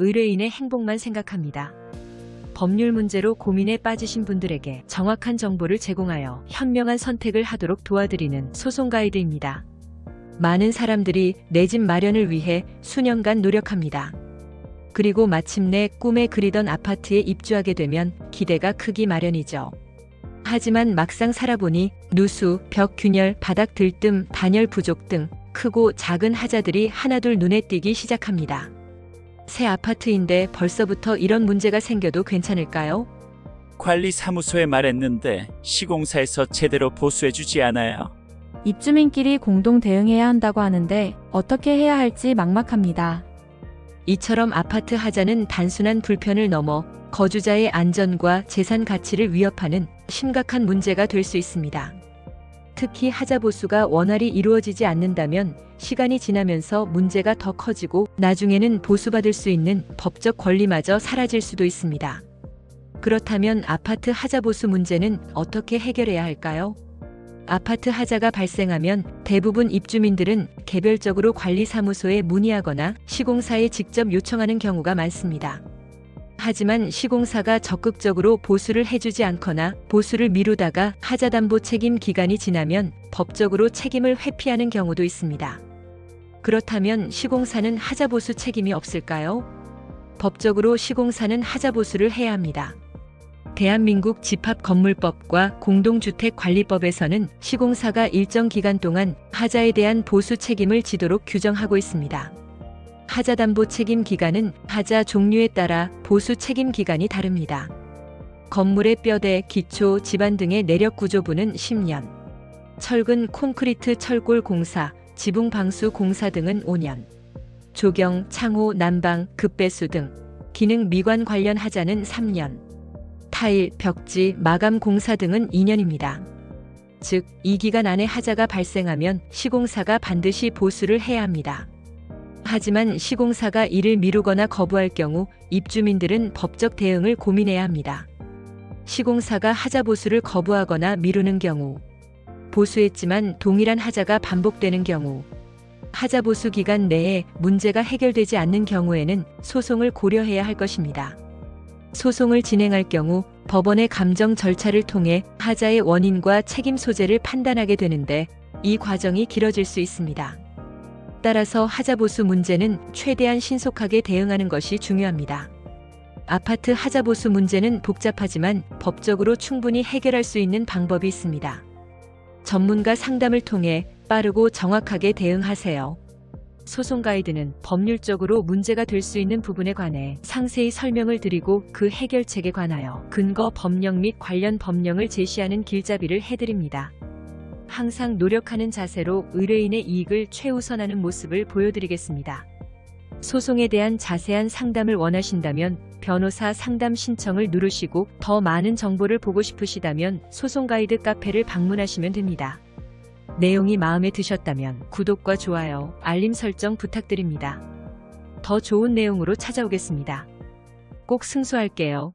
의뢰인의 행복만 생각합니다. 법률 문제로 고민에 빠지신 분들에게 정확한 정보를 제공하여 현명한 선택을 하도록 도와드리는 소송 가이드입니다. 많은 사람들이 내 집 마련을 위해 수년간 노력합니다. 그리고 마침내 꿈에 그리던 아파트에 입주하게 되면 기대가 크기 마련이죠. 하지만 막상 살아보니 누수, 벽 균열, 바닥 들뜸, 단열 부족 등 크고 작은 하자들이 하나둘 눈에 띄기 시작합니다. 새 아파트인데 벌써부터 이런 문제가 생겨도 괜찮을까요? 관리사무소에 말했는데 시공사에서 제대로 보수해주지 않아요. 입주민끼리 공동 대응해야 한다고 하는데 어떻게 해야 할지 막막합니다. 이처럼 아파트 하자는 단순한 불편을 넘어 거주자의 안전과 재산 가치를 위협하는 심각한 문제가 될 수 있습니다. 특히 하자 보수가 원활히 이루어지지 않는다면 시간이 지나면서 문제가 더 커지고 나중에는 보수받을 수 있는 법적 권리마저 사라질 수도 있습니다. 그렇다면 아파트 하자 보수 문제는 어떻게 해결해야 할까요? 아파트 하자가 발생하면 대부분 입주민들은 개별적으로 관리사무소에 문의하거나 시공사에 직접 요청하는 경우가 많습니다. 하지만 시공사가 적극적으로 보수를 해주지 않거나 보수를 미루다가 하자담보 책임 기간이 지나면 법적으로 책임을 회피하는 경우도 있습니다. 그렇다면 시공사는 하자보수 책임이 없을까요? 법적으로 시공사는 하자보수를 해야 합니다. 대한민국 집합건물법과 공동주택관리법에서는 시공사가 일정 기간 동안 하자에 대한 보수 책임을 지도록 규정하고 있습니다. 하자담보 책임 기간은 하자 종류에 따라 보수 책임 기간이 다릅니다. 건물의 뼈대, 기초, 지반 등의 내력 구조부는 10년, 철근, 콘크리트, 철골 공사, 지붕 방수 공사 등은 5년, 조경, 창호, 난방, 급배수 등 기능 미관 관련 하자는 3년, 타일, 벽지, 마감 공사 등은 2년입니다. 즉, 이 기간 안에 하자가 발생하면 시공사가 반드시 보수를 해야 합니다. 하지만 시공사가 이를 미루거나 거부할 경우 입주민들은 법적 대응을 고민해야 합니다. 시공사가 하자 보수를 거부하거나 미루는 경우, 보수했지만 동일한 하자가 반복되는 경우, 하자 보수 기간 내에 문제가 해결되지 않는 경우에는 소송을 고려해야 할 것입니다. 소송을 진행할 경우 법원의 감정 절차를 통해 하자의 원인과 책임 소재를 판단하게 되는데 이 과정이 길어질 수 있습니다. 따라서 하자보수 문제는 최대한 신속하게 대응하는 것이 중요합니다. 아파트 하자보수 문제는 복잡하지만 법적으로 충분히 해결할 수 있는 방법이 있습니다. 전문가 상담을 통해 빠르고 정확하게 대응하세요. 소송 가이드는 법률적으로 문제가 될 수 있는 부분에 관해 상세히 설명을 드리고 그 해결책에 관하여 근거 법령 및 관련 법령을 제시하는 길잡이를 해드립니다. 항상 노력하는 자세로 의뢰인의 이익을 최우선하는 모습을 보여드리겠습니다. 소송에 대한 자세한 상담을 원하신다면 변호사 상담 신청을 누르시고 더 많은 정보를 보고 싶으시다면 소송 가이드 카페를 방문하시면 됩니다. 내용이 마음에 드셨다면 구독과 좋아요, 알림 설정 부탁드립니다. 더 좋은 내용으로 찾아오겠습니다. 꼭 승소할게요.